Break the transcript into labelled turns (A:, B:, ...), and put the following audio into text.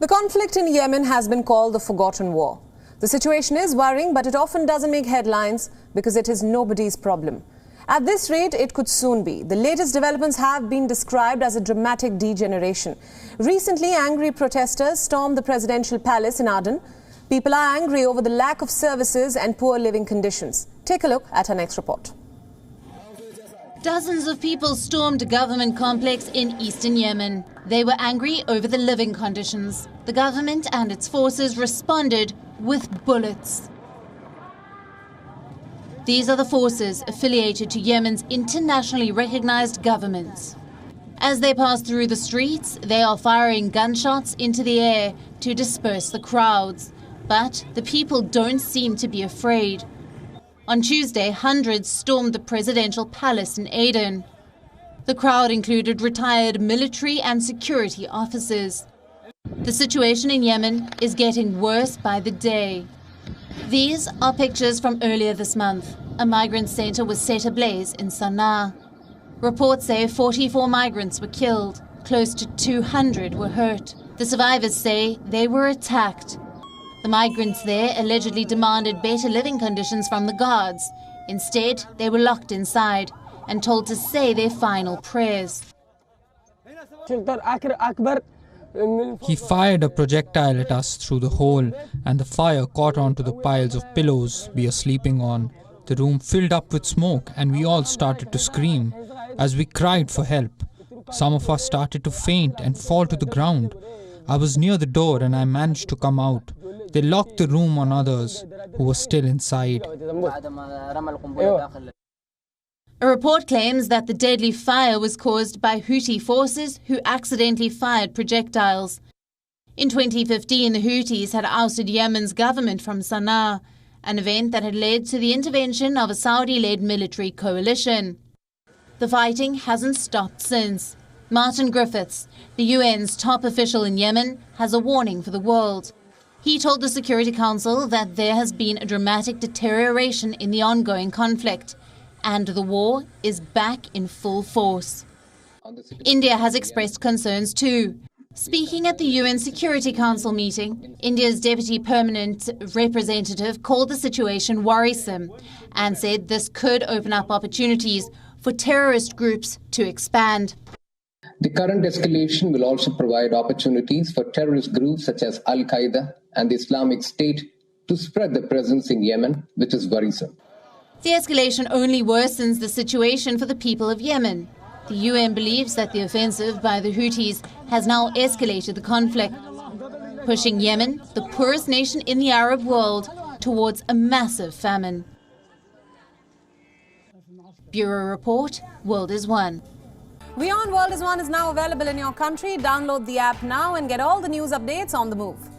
A: The conflict in Yemen has been called the forgotten war. The situation is worrying, but it often doesn't make headlines because it is nobody's problem. At this rate, it could soon be. The latest developments have been described as a dramatic degeneration. Recently, angry protesters stormed the presidential palace in Aden. People are angry over the lack of services and poor living conditions. Take a look at our next report.
B: Dozens of people stormed a government complex in eastern Yemen. They were angry over the living conditions. The government and its forces responded with bullets. These are the forces affiliated to Yemen's internationally recognized government. As they pass through the streets, they are firing gunshots into the air to disperse the crowds. But the people don't seem to be afraid. On Tuesday, hundreds stormed the presidential palace in Aden. The crowd included retired military and security officers. The situation in Yemen is getting worse by the day. These are pictures from earlier this month. A migrant center was set ablaze in Sana'a. Reports say 44 migrants were killed. Close to 200 were hurt. The survivors say they were attacked. The migrants there allegedly demanded better living conditions from the guards. Instead, they were locked inside and told to say their final prayers.
C: He fired a projectile at us through the hole, and the fire caught onto the piles of pillows we are sleeping on. The room filled up with smoke, and we all started to scream as we cried for help. Some of us started to faint and fall to the ground. I was near the door and I managed to come out. They locked the room on others who were still inside.
B: A report claims that the deadly fire was caused by Houthi forces who accidentally fired projectiles. In 2015, the Houthis had ousted Yemen's government from Sana'a, an event that had led to the intervention of a Saudi-led military coalition. The fighting hasn't stopped since. Martin Griffiths, the UN's top official in Yemen, has a warning for the world. He told the Security Council that there has been a dramatic deterioration in the ongoing conflict, and the war is back in full force. India has expressed concerns too. Speaking at the UN Security Council meeting, India's Deputy Permanent Representative called the situation worrisome and said this could open up opportunities for terrorist groups to expand.
D: The current escalation will also provide opportunities for terrorist groups such as Al-Qaeda and the Islamic State to spread their presence in Yemen, which is worrisome.
B: The escalation only worsens the situation for the people of Yemen. The UN believes that the offensive by the Houthis has now escalated the conflict, pushing Yemen, the poorest nation in the Arab world, towards a massive famine. Bureau Report, World is One.
A: WION World is One is now available in your country. Download the app now and get all the news updates on the move.